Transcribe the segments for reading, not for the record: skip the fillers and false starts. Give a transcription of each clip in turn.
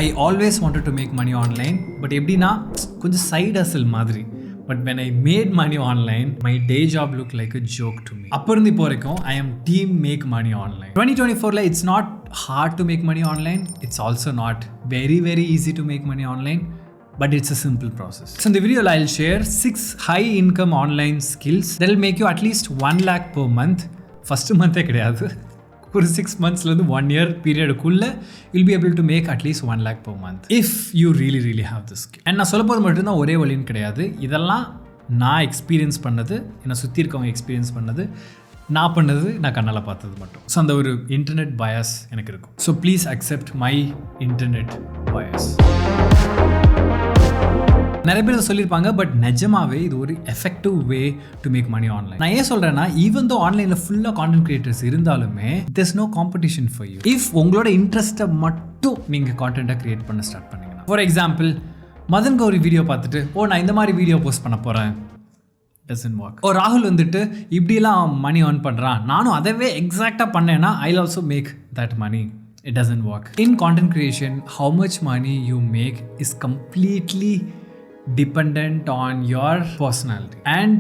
I always wanted to make money online, but எப்படின்னா கொஞ்சம் side hustle மாதிரி. But when I made money online, my day job looked like a joke to me. அப்போ இருந்து இப்போ வரைக்கும் I am team make money online. 2024 it's not hard to make money online. It's also not very easy to make money online. But it's a simple process. So in the video I'll share 6 high income online skills that will make you at least 1 lakh per month. First month கிடையாது, ஒரு 6 monthsலேருந்து 1 year பீரியடுக்குள்ள you'll be able to make at least 1 lakh per month if you really have this skill. And நான் சொல்ல போகிறது மட்டும்தான் ஒரே வழின்னு கிடையாது. இதெல்லாம் நான் எக்ஸ்பீரியன்ஸ் பண்ணது, என்னை சுற்றி இருக்கவங்க எக்ஸ்பீரியன்ஸ் பண்ணது, நான் பண்ணது, நான் கண்ணால் பார்த்தது மட்டும். ஸோ அந்த ஒரு இன்டர்நெட் பயாஸ் எனக்கு இருக்கும். So please accept my internet bias. நிறைய பேர் சொல்லியிருப்பாங்க, பட் நிஜமாவே இது ஒரு effective way to make money online. நான் ஏன் சொல்கிறேன்னா, ஈவன் தோ ஆன்லைனில் ஃபுல்லாக கான்டென்ட் கிரியேட்டர்ஸ் இருந்தாலுமே there's no competition for you. If உங்களோட இன்ட்ரெஸ்ட்டை மட்டும் நீங்கள் கான்டென்ட்டை கிரியேட் பண்ண ஸ்டார்ட் பண்ணிங்கன்னா, for example Madan Gowri video பார்த்துட்டு நான் இந்த மாதிரி வீடியோ போஸ்ட் பண்ண போகிறேன், doesn't work. ராகுல் வந்துட்டு இப்படிலாம் மணி earn பண்ணுறான், நானும் அதவே எக்ஸாக்டாக பண்ணேன்னா I'll also make that money. It doesn't work. In content creation, how much money you make is completely dependent on your personality and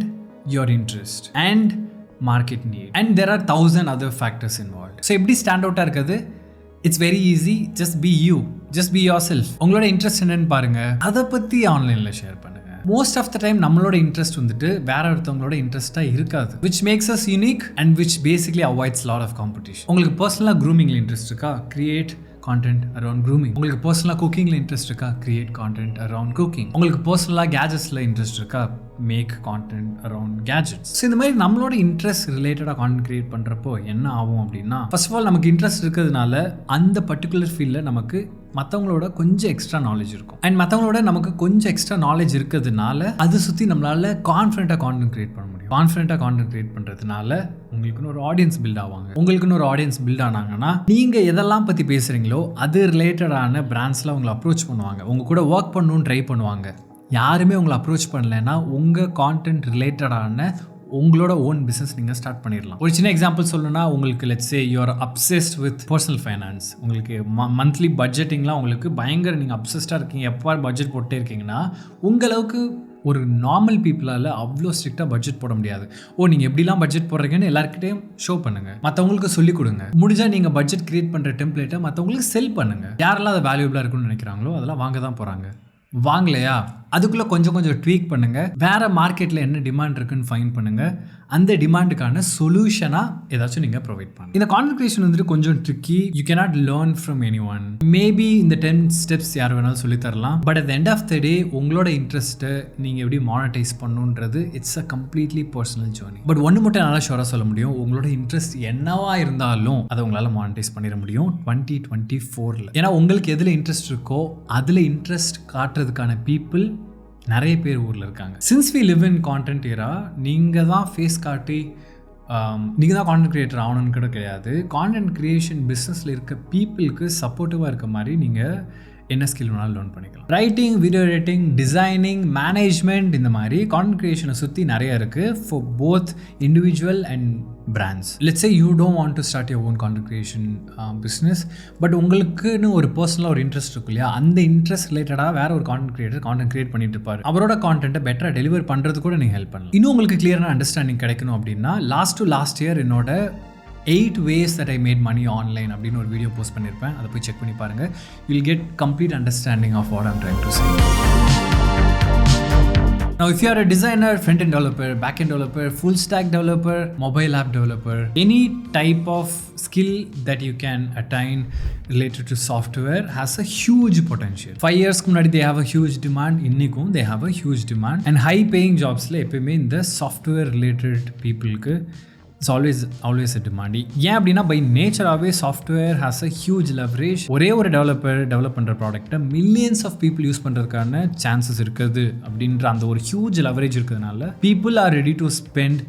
your interest and market need, and there are 1000 other factors involved. So எப்படி stand அவுட்டாக இருக்குது? It's very easy. Just be you, just be your self. உங்களோட interest என்னன்னு பாருங்க, அதை பற்றி ஆன்லைனில் share பண்ணுங்க. Most of the time நம்மளோட இன்ட்ரெஸ்ட் வந்துட்டு வேற ஒருத்தவங்களோட இன்ட்ரெஸ்ட்டாக இருக்காது, which makes us unique and which basically avoids lot of competition. உங்களுக்கு பர்சனலாக க்ரூமிங்கில் இன்ட்ரெஸ்ட் இருக்கா? Create content around grooming. உங்களுக்கு பர்சனலாக குக்கிங்கில் இன்ட்ரெஸ்ட் இருக்கா? Create content around cooking. உங்களுக்கு பர்சனலாக கேஜெட்ஸில் இன்ட்ரெஸ்ட் இருக்கா? Make content around gadgets. So இந்த மாதிரி நம்மளோட இன்ட்ரெஸ்ட் ரிலேட்டடாக கான்டென்ட் கிரியேட் பண்ணுறப்போ என்ன ஆகும் அப்படின்னா, ஃபர்ஸ்ட் ஆஃப் ஆல் நமக்கு இன்ட்ரெஸ்ட் இருக்கிறதுனால அந்த பர்டிகுலர் ஃபீல்டில் நமக்கு மற்றவங்களோட கொஞ்சம் எக்ஸ்ட்ரா நாலேஜ் இருக்கும். அண்ட் மற்றவங்களோட நமக்கு கொஞ்சம் எக்ஸ்ட்ரா நாலேஜ் இருக்கிறதுனால அதை சுற்றி நம்மளால் கான்ஃபிடென்ட்டாக கான்டென்ட் கிரியேட் பண்ண முடியும். கான்ஃபிடென்ட்டாக கான்டென்ட் கிரியேட் பண்ணுறதுனால உங்களுக்குன்னு ஒரு ஆடியன்ஸ் பில்ட் ஆவாங்க. உங்களுக்குன்னு ஒரு ஆடியன்ஸ் பில்ட் ஆனாங்கன்னா நீங்கள் எதெல்லாம் பற்றி பேசுகிறீங்களோ அது ரிலேட்டடான பிராண்ட்ஸில் உங்களை அப்ரோச் பண்ணுவாங்க, உங்கள் கூட ஒர்க் பண்ணணும்னு ட்ரை பண்ணுவாங்க. யாருமே உங்களை அப்ரோச் பண்ணலைன்னா உங்கள் கான்டென்ட் ரிலேட்டடான உங்களோட ஓன் பிஸ்னஸ் நீங்கள் ஸ்டார்ட் பண்ணிடலாம். ஒரு சின்ன எக்ஸாம்பிள் சொல்லணும்னா, உங்களுக்கு let's say you are obsessed with personal finance. உங்களுக்கு மந்த்லி பட்ஜெட்டிங்லாம் உங்களுக்கு பயங்கர நீங்கள் அப்செஸ்டாக இருக்கீங்க, எப்போ பட்ஜெட் போட்டே இருக்கீங்கன்னா உங்களுக்கு ஒரு நார்மல் பீப்புளால் அவ்வளோ ஸ்ட்ரிக்டாக பட்ஜெட் போட முடியாது. நீங்கள் எப்படிலாம் பட்ஜெட் போடுறீங்கன்னு எல்லாருக்கிட்டையும் ஷோ பண்ணுங்கள், மற்றவங்களுக்கு சொல்லிக் கொடுங்க. முடிஞ்சால் நீங்கள் பட்ஜெட் கிரியேட் பண்ணுற டெம்ப்ளேட்டை மற்றவங்களுக்கு செல் பண்ணுங்கள். யாரெல்லாம் அதை வேல்யூபிளாக இருக்குன்னு நினைக்கிறாங்களோ அதெல்லாம் வாங்க தான் போகிறாங்க. வாங்கலையா, அதுக்குள்ளே கொஞ்சம் ட்வீக் பண்ணுங்கள். வேறு மார்க்கெட்டில் என்ன டிமாண்ட் இருக்குன்னு ஃபைண்ட் பண்ணுங்கள். அந்த டிமாண்டுக்கான சொல்யூஷனாக ஏதாச்சும் நீங்கள் ப்ரொவைட் பண்ணுங்க. இந்த கான்டென்ட் கிரியேஷன் வந்துட்டு கொஞ்சம் tricky. You cannot learn from anyone. Maybe இந்த 10 ஸ்டெப்ஸ் யார் வேணாலும் சொல்லித்தரலாம். But at the end of the day உங்களோட இன்ட்ரெஸ்ட்டை நீங்கள் எப்படி மானிட்டைஸ் பண்ணணுன்றது it's a completely personal journey. But ஒன்று மட்டும் நல்லா ஷோராக சொல்ல முடியும், உங்களோட இன்ட்ரெஸ்ட் என்னவா இருந்தாலும் அதை உங்களால் மானிட்டைஸ் பண்ணிட முடியும் 2024. ஏன்னா உங்களுக்கு எதில் இன்ட்ரெஸ்ட் இருக்கோ அதில் இன்ட்ரெஸ்ட் காட்டுறதுக்கான பீப்புள் நிறைய பேர் ஊரில் இருக்காங்க. Since we live in content era, நீங்கள் தான் ஃபேஸ் காட்டி நீங்கள் தான் கான்டென்ட் கிரியேட்டர் ஆகணும்னு கூட கிடையாது. கான்டென்ட் கிரியேஷன் பிஸ்னஸில் இருக்க பீப்புளுக்கு சப்போர்ட்டிவாக இருக்க மாதிரி நீங்கள் என்ன ஸ்கில் வேணாலும் லேர்ன் பண்ணிக்கலாம். Writing, video editing, designing, management, இந்த மாதிரி கான்டென்ட் கிரியேஷனை சுற்றி நிறைய இருக்குது for both individual and brands. Let's say you don't want to start your own content creation business, but உங்களுக்குன்னு ஒரு பர்சனலாக ஒரு இன்ட்ரெஸ்ட் இருக்கு இல்லையா, அந்த இன்ட்ரெஸ்ட் ரிலேட்டடாக வேற ஒரு கான்டென்ட் கிரியேட்டர் கான்டென்ட் கிரியேட் பண்ணிட்டு இருப்பார். அவரோட கான்டென்ட்டை பெட்டராக டெலிவர் பண்ணுறது கூட நீங்கள் ஹெல்ப் பண்ணலாம். இன்னும் உங்களுக்கு கிளியரான அண்டர்ஸ்டாண்டிங் கிடைக்கணும் அப்படின்னா லாஸ்ட் இயர் என்னோட 8 ways that I made money online அப்படின்னு ஒரு வீடியோ போஸ்ட் பண்ணியிருப்பேன். அதை போய் செக் பண்ணி பாருங்கள். You'll get complete understanding of what I'm trying to say. Now, if you are a designer, front-end developer, back-end developer, full-stack developer, mobile app developer, any type of skill that you can attain related to software has a huge potential. 5 years முன்னாடி they have a huge demand, இன்னிக்கும் they have a huge demand, and high-paying jobsல எப்பயுமே இந்த software related peopleக்கு it's always a demand. ஏன் அப்படின்னா by நேச்சராகவே software has a huge leverage. ஒரே ஒரு developer develop பண்ணுற ப்ராடக்ட்டை மில்லியன்ஸ் ஆஃப் பீப்புள் யூஸ் பண்ணுறதுக்கான சான்சஸ் இருக்குது அப்படின்ற அந்த ஒரு ஹியூஜ் லெவரேஜ் இருக்கிறதுனால people are ready to spend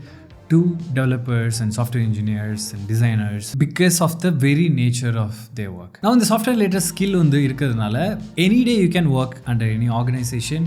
to developers and software engineers and designers because of the very nature of their work. Now in the software related skill வந்து இருக்கிறதுனால any day you can work under any organization,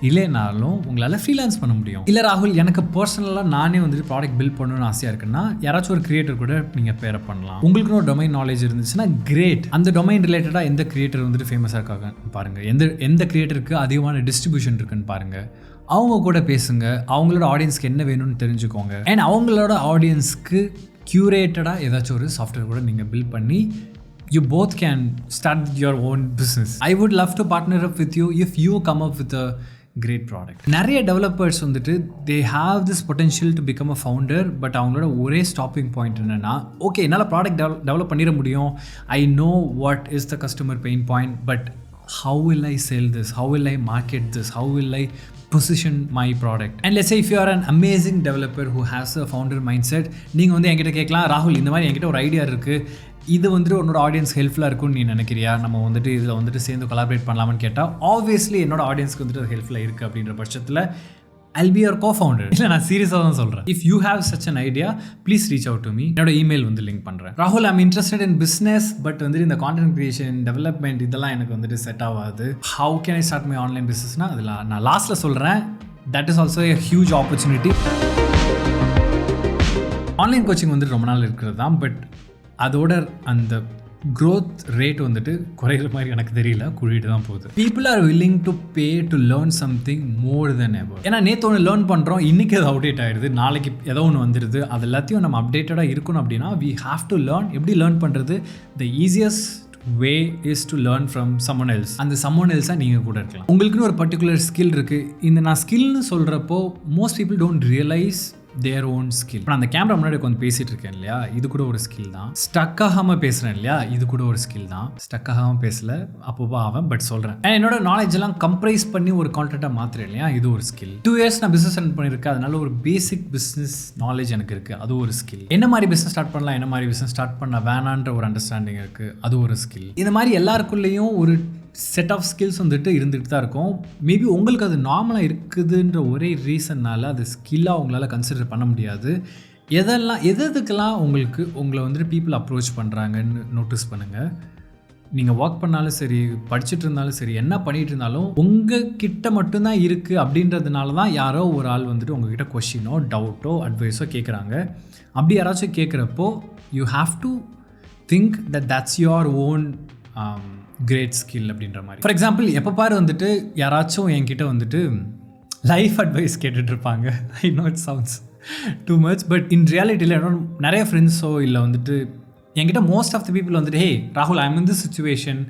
இல்லைனாலும் உங்களால் freelance பண்ண முடியும். இல்லை ராகுல், எனக்கு பர்சனலாக நானே வந்துட்டு ப்ராடக்ட் பில்ட் பண்ணணும்னு ஆசையாக இருக்குன்னா யாராச்சும் ஒரு கிரியேட்டர் கூட நீங்கள் பேர் பண்ணலாம். உங்களுக்குன்னு ஒரு டொமைன் நாலேஜ் இருந்துச்சுன்னா கிரேட். அந்த டொமைன் ரிலேட்டடாக எந்த கிரியேட்டர் வந்துட்டு ஃபேமஸாக இருக்காங்க பாருங்கள், எந்த கிரியேட்டருக்கு அதிகமான டிஸ்ட்ரிபியூஷன் இருக்குன்னு பாருங்கள், அவங்க கூட பேசுங்க, அவங்களோட ஆடியன்ஸ்க்கு என்ன வேணும்னு தெரிஞ்சுக்கோங்க. அண்ட் அவங்களோட ஆடியன்ஸ்க்கு க்யூரேட்டடாக ஏதாச்சும் ஒரு சாஃப்ட்வேர் கூட நீங்கள் பில்ட் பண்ணி you both can start your own business. I would love to partner up with you if you come up with a great product. நிறைய டெவலப்பர்ஸ் வந்துட்டு they have this potential to become a founder, but அவங்களோட ஒரே stopping point என்னென்னா, okay என்னால் product develop பண்ணிட முடியும், I know what is the customer pain point, but how will I sell this, how will I market this, how will I position my product? And let's say if you are an amazing developer who has a founder mindset, நீங்கள் வந்து என்கிட்ட கேட்கலாம், ராகுல் இந்த மாதிரி என்கிட்ட ஒரு idea இருக்குது, இது வந்துட்டு உன்னோட ஆடியன்ஸ் ஹெல்ப்ஃபுல்லாக இருக்கும்னு நீ நினைக்கிறியா, நம்ம வந்துட்டு இதில் வந்துட்டு சேர்ந்து கொலாபரேட் பண்ணலாமான்னு கேட்டால், ஆப்வியஸ்லி என்னோட ஆடியன்ஸ்க்கு வந்துட்டு அது ஹெல்ப்ஃபுல்லாக இருக்குது அப்படின்ற பட்சத்தில் I'll be your co-founder. இல்லை, நான் சீரியஸாக தான் சொல்கிறேன். If you have such an idea, please reach out to me. என்னோட இமெயில் வந்து லிங்க் பண்ணுறேன். ராகுல், I'm interested in business, but வந்துட்டு இந்த கான்டென்ட் கிரியேஷன், டெவலப்மெண்ட் இதெல்லாம் எனக்கு வந்துட்டு செட் ஆகாது. How can I start my online businessனா அதில் நான் லாஸ்ட்டில் சொல்கிறேன். That is also a huge opportunity. Online coaching வந்துட்டு ரொம்ப நாள் இருக்கிறது தான், பட் அதோட அந்த க்ரோத் ரேட் வந்துட்டு குறைகிற மாதிரி எனக்கு தெரியல, கூட்டிகிட்டு தான் போகுது. People are willing to pay to learn something more than ever. ஏன்னா நேற்று ஒன்று லேர்ன் பண்ணுறோம், இன்றைக்கி அது அப்டேட் ஆகிடுது, நாளைக்கு ஏதோ ஒன்று வந்துடுது. அது எல்லாத்தையும் நம்ம அப்டேட்டடாக இருக்கணும் அப்படின்னா we have to learn. எப்படி லேர்ன் பண்ணுறது? the easiest way is to learn from someone else. அந்த someone else நீங்கள் கூட இருக்கலாம். உங்களுக்குன்னு ஒரு பர்டிகுலர் ஸ்கில் இருக்குது. இந்த நான் ஸ்கில்னு சொல்கிறப்போ most people don't realise their own skill. நான் அந்த கேமரா முன்னாடி கொஞ்சம் பேசிட்டு இருக்கேன் இல்லையா, இது கூட ஒரு ஸ்கில் தான். ஸ்டக் ஆகாமல் பேசுகிறேன் இல்லையா, இது கூட ஒரு ஸ்கில் தான். ஸ்டக் ஆகாமல் பேசல, அப்போவா ஆவேன், பட் சொல்கிறேன். என்னோட நாலேஜ் எல்லாம் கம்ப்ரைஸ் பண்ணி ஒரு கான்டென்ட்டாக மாத்திரம் இல்லையா, இது ஒரு ஸ்கில். 2 years நான் பிஸ்னஸ் ரன் பண்ணியிருக்கேன், அதனால ஒரு பேசிக் பிஸ்னஸ் நாலேஜ் எனக்கு இருக்குது, அது ஒரு ஸ்கில். என்ன மாதிரி பிஸ்னஸ் ஸ்டார்ட் பண்ணலாம், என்ன மாதிரி பிஸ்னஸ் ஸ்டார்ட் பண்ண வேணான்ற ஒரு அண்டர்ஸ்டாண்டிங் இருக்குது, அது ஒரு ஸ்கில். இந்த மாதிரி எல்லாருக்குள்ளேயும் ஒரு செட் ஆஃப் ஸ்கில்ஸ் வந்துட்டு இருந்துகிட்டு தான் இருக்கும். மேபி உங்களுக்கு அது நார்மலாக இருக்குதுன்ற ஒரே ரீசன்னால் அது ஸ்கில்லாக உங்களால் கன்சிடர் பண்ண முடியாது. எதுக்கெல்லாம் உங்களை வந்துட்டு பீப்புள் அப்ரோச் பண்ணுறாங்கன்னு நோட்டீஸ் பண்ணுங்கள். நீங்கள் ஒர்க் பண்ணாலும் சரி, படிச்சுட்டு இருந்தாலும் சரி, என்ன பண்ணிகிட்டு இருந்தாலும் உங்கள் கிட்ட மட்டும்தான் இருக்குது அப்படின்றதுனால தான் யாரோ ஒரு ஆள் வந்துட்டு உங்ககிட்ட கொஷினோ டவுட்டோ அட்வைஸோ கேட்குறாங்க. அப்படி யாராச்சும் கேட்குறப்போ you have to think that's your own great skill அப்படின்ற மாதிரி. ஃபார் எக்ஸாம்பிள், எப்போ பாரு வந்துட்டு யாராச்சும் என்கிட்ட வந்துட்டு லைஃப் அட்வைஸ் கேட்டுட்ருப்பாங்க. I know it sounds too much, but in ரியாலிட்டியில் என்னோட நிறைய ஃப்ரெண்ட்ஸோ இல்லை வந்துட்டு என்கிட்ட மோஸ்ட் ஆஃப் த பீப்புள் வந்துட்டு, ஹே ராகுல், I am in this situation,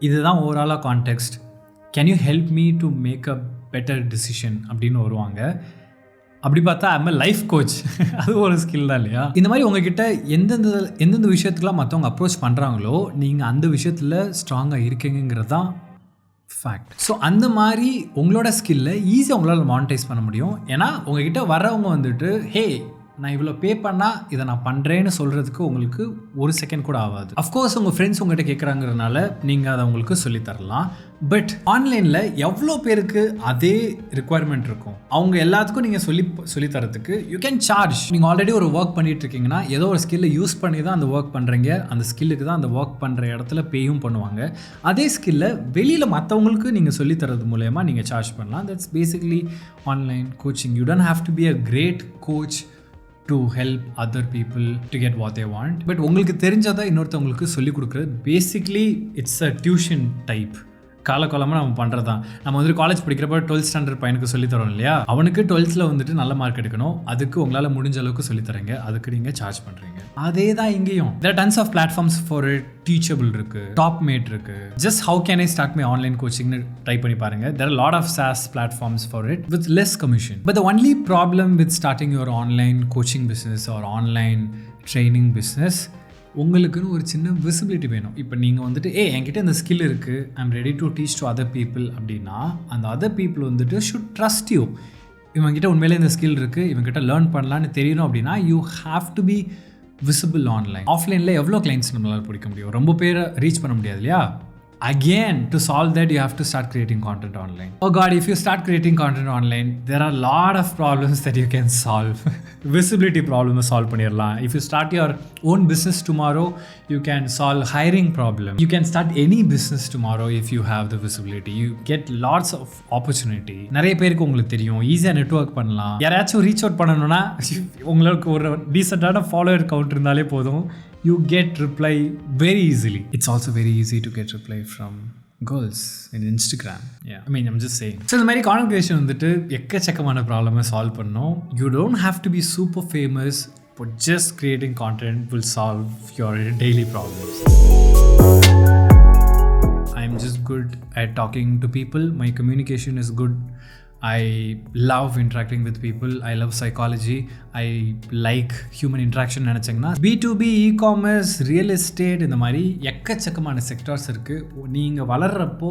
இதுதான் ஓவராலாக context, can you help me to make a better decision அப்படின்னு வருவாங்க. அப்படி பார்த்தா ஐம் லைஃப் கோச், அது ஒரு ஸ்கில் தான் இல்லையா? இந்த மாதிரி உங்ககிட்ட எந்தெந்த விஷயத்துக்குலாம் மற்றவங்க அப்ரோச் பண்ணுறாங்களோ நீங்கள் அந்த விஷயத்தில் ஸ்ட்ராங்காக இருக்கீங்கிறது தான் ஃபேக்ட். ஸோ அந்த மாதிரி உங்களோட ஸ்கில்லை ஈஸியாக உங்களால் மானிட்டைஸ் பண்ண முடியும். ஏன்னா உங்ககிட்ட வரவங்க வந்துட்டு, ஹே நான் இவ்வளோ பே பண்ணால் இதை நான் பண்ணுறேன்னு சொல்கிறதுக்கு உங்களுக்கு ஒரு செகண்ட் கூட ஆகாது. அஃப்கோர்ஸ் உங்கள் ஃப்ரெண்ட்ஸ் உங்கள்கிட்ட கேட்குறாங்கிறதுனால நீங்கள் அதை உங்களுக்கு சொல்லித்தரலாம். பட் ஆன்லைனில் எவ்வளோ பேருக்கு அதே ரிக்குவயர்மெண்ட் இருக்கும், அவங்க எல்லாத்துக்கும் நீங்கள் சொல்லித்தரத்துக்கு யூ கேன் சார்ஜ். நீங்கள் ஆல்ரெடி ஒரு ஒர்க் பண்ணிட்டு இருக்கீங்கன்னா ஏதோ ஒரு ஸ்கில்லை யூஸ் பண்ணி தான் அந்த ஒர்க் பண்ணுறீங்க, அந்த ஸ்கில்லுக்கு தான் அந்த ஒர்க் பண்ணுற இடத்துல பேயும் பண்ணுவாங்க. அதே ஸ்கில்லை வெளியில் மற்றவங்களுக்கு நீங்கள் சொல்லித்தரது மூலயமா நீங்கள் சார்ஜ் பண்ணலாம். That's basically online coaching. You don't have to be a great coach to help other people to get what they want. But உங்களுக்கு தெரிஞ்சதை இன்னொருத்தவங்களுக்கு சொல்லிக் கொடுக்குறது basically it's a tuition type. காலகாலமாக நம்ம பண்ணுறது தான். நம்ம வந்துட்டு காலேஜ் படிக்கிறப்ப 12th ஸ்டாண்டர்ட் பையனுக்கு சொல்லித்தரோம் இல்லையா, அவனுக்கு 12th வந்துட்டு நல்ல மார்க் எடுக்கணும், அதுக்கு உங்களால் முடிஞ்ச அளவுக்கு சொல்லித்தரீங்க, அதுக்கு நீங்கள் சார்ஜ் பண்ணுறீங்க. அதே தான் இங்கேயும். there are tons of platforms for it. Teachable இருக்குது, டாப்மேட் இருக்குது, just how can I start my online coachingனு ட்ரை பண்ணி பாருங்கள். there are a lot of SaaS platforms for it with less commission. But the only problem with starting your online coaching business or online training business, உங்களுக்குன்னு ஒரு சின்ன visibility வேணும். இப்போ நீங்கள் வந்துட்டு என்கிட்ட இந்த ஸ்கில் இருக்குது, I'm ready to teach to other people அப்படின்னா அந்த அதர் பீப்புள் வந்துட்டு ஷுட் ட்ரஸ்ட் யூ. இவங்ககிட்ட உண்மையிலே இந்த ஸ்கில் இருக்குது, இவங்ககிட்ட லேர்ன் பண்ணலான்னு தெரியணும் அப்படின்னா you have to B visible online. ஆஃப்லைனில் எவ்வளோ கிளைண்ட்ஸ் நம்மளால் பிடிக்க முடியும், ரொம்ப பேரை ரீச் பண்ண முடியாது இல்லையா? Again, to solve that, you have to start creating content online. Oh God, if you start creating content online, there are a lot of problems that you can solve. Visibility problem solve பண்ணிடலாம். If you start your own business tomorrow, you can solve hiring problem. You can start any business tomorrow if you have the visibility. You get lots of opportunity. நிறைய பேருக்கு உங்களுக்கு தெரியும், ஈஸியாக network பண்ணலாம். யாராச்சும் reach out பண்ணணும்னா உங்களுக்கு ஒரு டீசெண்டான ஃபாலோவர் கவுண்ட் இருந்தாலே போதும். You get reply very easily. It's also very easy to get reply from girls in Instagram. Yeah, I mean, I'm just saying. So இந்த மாதிரி content creation வந்துட்டு எக்கச்சக்கமான ப்ராப்ளமை சால்வ் பண்ணோம். You don't have to be super famous, but just creating content will solve your daily problems. I'm just good at talking to people. My communication is good. I love interacting with people. I love psychology. I like human interaction நினச்சிங்கன்னா B2B, e-commerce, real estate இந்த மாதிரி எக்கச்சக்கமான sectors இருக்குது. நீங்கள் வளர்கிறப்போ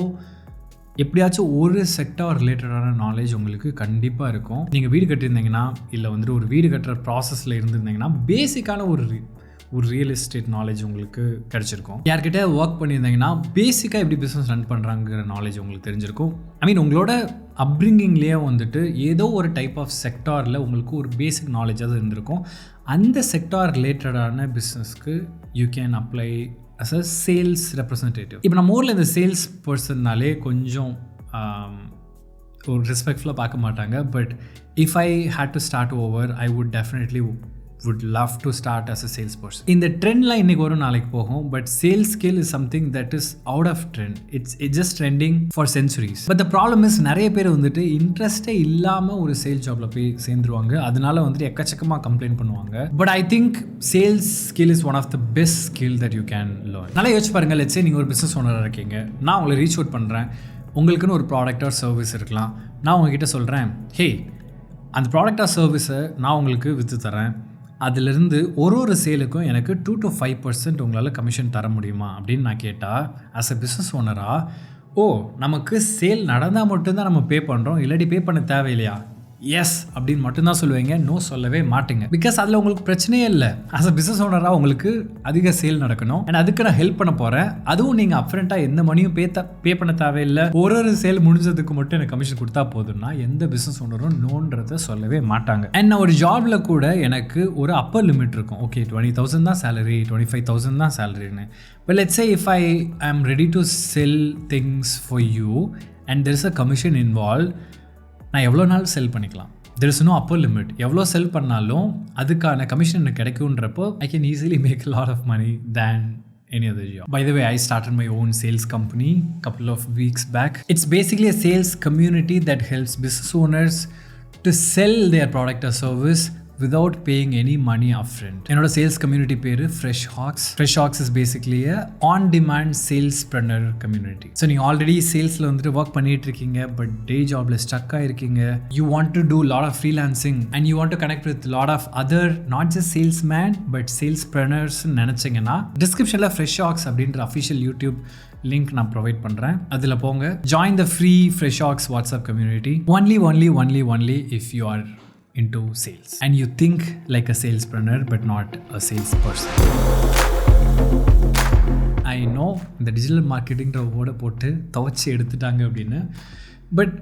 எப்படியாச்சும் ஒரு sector ரிலேட்டடான knowledge உங்களுக்கு கண்டிப்பாக இருக்கும். நீங்கள் வீடு கட்டியிருந்தீங்கன்னா இல்லை வந்துட்டு ஒரு வீடு கட்டுற ப்ராசஸில் இருந்திருந்தீங்கன்னா பேசிக்கான ஒரு ரியல் எஸ்டேட் நாலேஜ் உங்களுக்கு கிடச்சிருக்கும். யார்கிட்ட ஒர்க் பண்ணியிருந்தீங்கன்னா பேசிக்காக எப்படி பிஸ்னஸ் ரன் பண்ணுறாங்கிற நாலேஜ் உங்களுக்கு தெரிஞ்சிருக்கும். ஐ மீன் உங்களோட அப்ரிங்கிங்லேயே வந்துட்டு ஏதோ ஒரு டைப் ஆஃப் செக்டாரில் உங்களுக்கு ஒரு பேசிக் நாலேஜாக இருந்திருக்கும். அந்த செக்டார் ரிலேட்டடான பிஸ்னஸ்க்கு you can apply as a sales representative. இப்போ நம்ம ஊரில் இந்த சேல்ஸ் பர்சன்னாலே கொஞ்சம் ஒரு ரெஸ்பெக்ட்ஃபுல்லாக பார்க்க மாட்டாங்க. But if I had to start over, I would definitely would love to start as a salesperson. In the trend line இன்னைக்கு ஒரு நாளைக்கு போகும், but sales skill is something that is out of trend. It's just trending for centuries. But the problem is நிறைய பேர் வந்துட்டு இன்ட்ரெஸ்டே இல்லாமல் ஒரு sales ஜாப்ல போய் சேர்ந்துருவாங்க. அதனால வந்துட்டு எக்கச்சக்கமாக கம்ப்ளைண்ட் பண்ணுவாங்க. But I think sales skill is one of the best skill that you can learn. நல்லா யோசிச்சு பாருங்க. let's say நீங்கள் ஒரு பிஸ்னஸ் ஓனராக இருக்கீங்க. நான் உங்களை ரீச் அவுட் பண்ணுறேன். உங்களுக்குன்னு ஒரு ப்ராடக்ட் ஆர் சர்வீஸ் இருக்கலாம். நான் உங்ககிட்ட சொல்கிறேன், ஹே, அந்த ப்ராடக்ட் ஆர் சர்வீஸை நான் உங்களுக்கு விற்று தரேன். அதிலிருந்து ஒரு சேலுக்கும் எனக்கு 2 to 5% உங்களால் கமிஷன் தர முடியுமா அப்படின்னு நான் கேட்டால், ஆஸ் அ பிஸ்னஸ் ஓனராக, ஓ, நமக்கு சேல் நடந்தால் மட்டும்தான் நம்ம பே பண்ணுறோம், இல்லாட்டி பே பண்ண தேவையில்லையா, எஸ் அப்படின்னு மட்டும்தான் சொல்லுவீங்க. நோ சொல்லவே மாட்டீங்க. பிகாஸ் அதில் உங்களுக்கு பிரச்சனையே இல்லை. ஆஸ் அ பிஸ்னஸ் ஓனராக உங்களுக்கு அதிக சேல் நடக்கணும் அண்ட் அதுக்கு நான் ஹெல்ப் பண்ண போகிறேன். அதுவும் நீங்கள் அப்ரண்ட்டாக எந்த மணியும் பே பண்ண தேவையில்லை. ஒரு சேல் முடிஞ்சதுக்கு மட்டும் எனக்கு கமிஷன் கொடுத்தா போதும்னா எந்த பிஸ்னஸ் ஓனரும் நோன்றதை சொல்லவே மாட்டாங்க. அண்ட் நான் ஒரு ஜாபில் கூட எனக்கு ஒரு அப்பர் லிமிட் இருக்கும். ஓகே, 20,000 தான் சேலரி, 25,000 தான் சேலரின்னு. But let's say if I am ready to sell things for you and there is a commission involve, நான் எவ்வளோ நாள் செல் பண்ணிக்கலாம். There is no upper limit. எவ்வளோ செல் பண்ணாலும் அதுக்கான கமிஷன் எனக்கு கிடைக்குன்றப்போ I can easily make lot of money than any other job. By the way, I started my own sales company couple of weeks back. It's basically a sales community that helps business owners to sell their product or service without paying any money upfront. என்னோட sales community பேர் fresh hacks. Fresh hacks is basically on demand salespreneur community. So நீங்கள் already சேல்ஸில் வந்துட்டு work பண்ணிட்டு இருக்கீங்க, but day ஜாப்ல stuck ஆயிருக்கீங்க. You want to do lot of freelancing and you want to connect with lot of other not just salesman but salespreneurs நினச்சிங்கன்னா டிஸ்கிரிப்ஷனில் fresh hacks அப்படின்ற அஃபிஷியல் யூடியூப் லிங்க் நான் ப்ரொவைட் பண்ணுறேன். அதில் போங்க. Join the free fresh hacks WhatsApp community. Only if you are into sales and you think like a salespreneur but not a salesperson. I know இந்த digital மார்க்கெட்டிங்கிற வேர்டை போட்டு துவச்சி எடுத்துட்டாங்க அப்படின்னு. பட்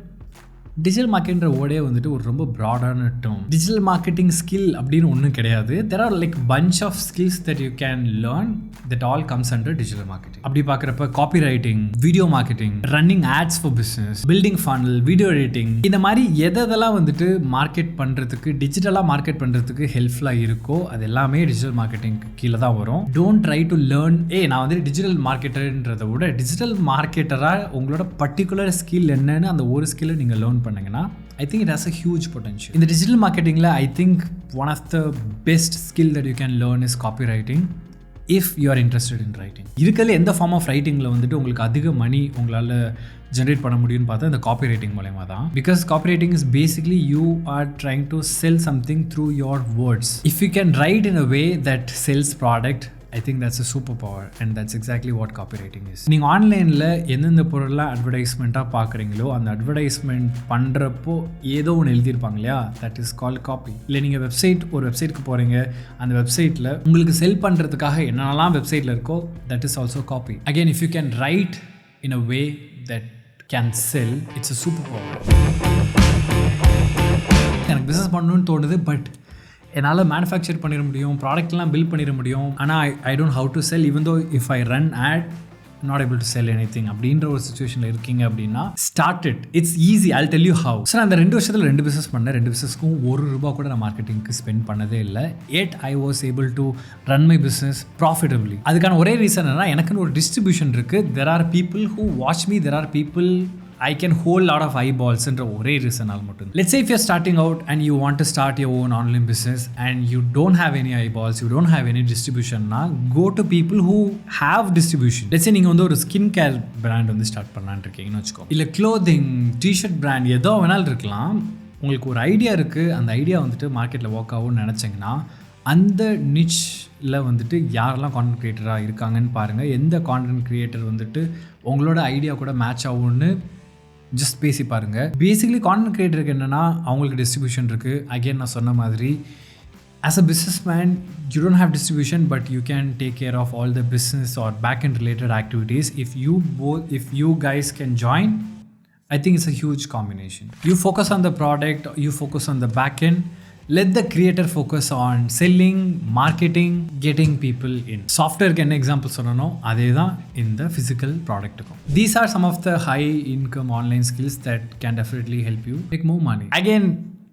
டிஜிட்டல் மார்க்கெட்டிங்கிற வேர்டே வந்துட்டு ஒரு ரொம்ப ப்ராடான டேர்ம். டிஜிட்டல் மார்க்கெட்டிங் ஸ்கில் அப்படின்னு ஒன்றும் கிடையாது. There are like bunch of skills that you can learn that all comes under digital marketing. அப்படி பார்க்குறப்ப copywriting, video marketing, running ads for business, building funnel, video editing, இந்த மாதிரி எதெல்லாம் வந்துட்டு market பண்ணுறதுக்கு, டிஜிட்டலாக மார்க்கெட் பண்ணுறதுக்கு ஹெல்ப்ஃபுல்லாக இருக்கோ அது எல்லாமே டிஜிட்டல் மார்க்கெட்டிங் கீழே தான் வரும். டோன்ட் ட்ரை டு லேர்ன் நான் வந்து டிஜிட்டல் மார்க்கெட்டர்ன்றதை விட டிஜிட்டல் மார்க்கெட்டராக உங்களோட பர்டிகுலர் ஸ்கில் என்னன்னு அந்த ஒரு ஸ்கில்லை நீங்கள் லேர்ன் பண்ணீங்கன்னா I think it has a huge potential. In the digital marketing, I think one of the best skill that you can learn is copywriting. If you are interested in writing, இருக்கல எந்த form of ரைட்டிங்கில் வந்துட்டு உங்களுக்கு அதிக மணி உங்களால் generate பண்ண முடியும்னு பார்த்தா இந்த காப்பி ரைட்டிங் மூலமா தான். Because copywriting is basically you are trying to sell something through your words. If you can write in a way that sells product, I think that's a superpower and that's exactly what copywriting is. நீங்கள் ஆன்லைனில் எந்தெந்த பொருள்லாம் அட்வர்டைஸ்மெண்ட்டாக பார்க்குறீங்களோ அந்த advertisement பண்ணுறப்போ ஏதோ ஒன்று எழுதியிருப்பாங்க இல்லையா, தட் இஸ் கால்ட் காப்பி. இல்லை நீங்கள் ஒரு வெப்சைட்டுக்கு போகிறீங்க, அந்த வெப்சைட்டில் உங்களுக்கு செல் பண்ணுறதுக்காக என்னென்னலாம் வெப்சைட்டில் இருக்கோ that is also copy. Again if you can write in a way that can sell, it's a superpower. எனக்கு பிஸ்னஸ் பண்ணணும்னு தோணுது, பட் என்னால் மேனுஃபேக்சர் பண்ணிட முடியும், ப்ராடக்ட்லாம் பில்ட் பண்ணிட முடியும், ஆனால் I don't how to sell, even though if I run ad not able to sell anything அப்படின்ற ஒரு சுச்சுவேஷனில் இருக்கீங்க அப்படின்னா start it. It's easy, I tell you how. So நான் அந்த 2 வருஷத்தில் 2 பிஸ்னஸ் பண்ணேன். 2 பிஸ்னஸ்க்கும் ₹1 கூட நான் மார்க்கெட்டிங்க்கு ஸ்பெண்ட் பண்ணதே இல்லை. Yet I was able to run my business profitably. அதுக்கான ஒரே ரீசன் என்னன்னா, எனக்குன்னு ஒரு டிஸ்ட்ரிபியூஷன் இருக்குது. There are people who watch me, there are people I can hold lot of eyeballs என்ற ஒரே ரீசனால் மட்டும். Let's say if you're starting out and you want to start your own online business and you don't have any eyeballs, you don't have any distribution, na go to people who have distribution. Let's say நீங்கள் வந்து ஒரு skin care brand வந்து start பண்ணலான்னு இருக்கீங்கன்னு வச்சுக்கோ, இல்லை clothing T shirt brand ஏதோ வேணாலும் இருக்கலாம். உங்களுக்கு ஒரு ஐடியா இருக்குது, அந்த ஐடியா வந்துட்டு மார்க்கெட்டில் ஒர்க் ஆகும்னு நினச்சிங்கன்னா அந்த நிச்சில் வந்துட்டு யாரெல்லாம் கான்டென்ட் க்ரியேட்டராக இருக்காங்கன்னு பாருங்கள். எந்த கான்டென்ட் க்ரியேட்டர் வந்துட்டு உங்களோட ஐடியா கூட மேட்ச் ஆகும்னு ஜஸ்ட் பேசி பாருங்கள். பேசிக்கலி கான்டென்ட் க்ரியேட்டருக்கு என்னென்னா அவங்களுக்கு டிஸ்ட்ரிபியூஷன் இருக்குது. அகெயின் நான் சொன்ன மாதிரி as a businessman you don't have distribution, but you can take care of all the business are back end related activities. If you guys can join, I think it's a huge combination. You focus on the product, you focus on the back end. Let the creator focus on selling, marketing, getting people in. Software can example சொன்னனோ அதே தான் இந்த physical productக்கும். These are some of the high income online skills that can definitely help you make more money. Again,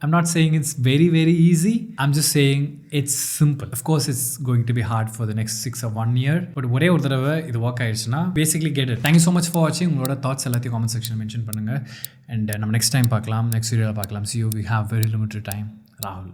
I'm not saying it's very very easy. I'm just saying it's simple. Of course, it's going to be hard for the next 6 or 1 year. But ஒரே ஒரு தடவை இது work ஆயிடுச்சுன்னா basically get it. Thank you so much for watching. உங்களோட thoughts எல்லாத்தையும் comment section mention பண்ணுங்க. And நம்ம next time பார்க்கலாம், next video பார்க்கலாம். See you. We have very limited time. Rahul.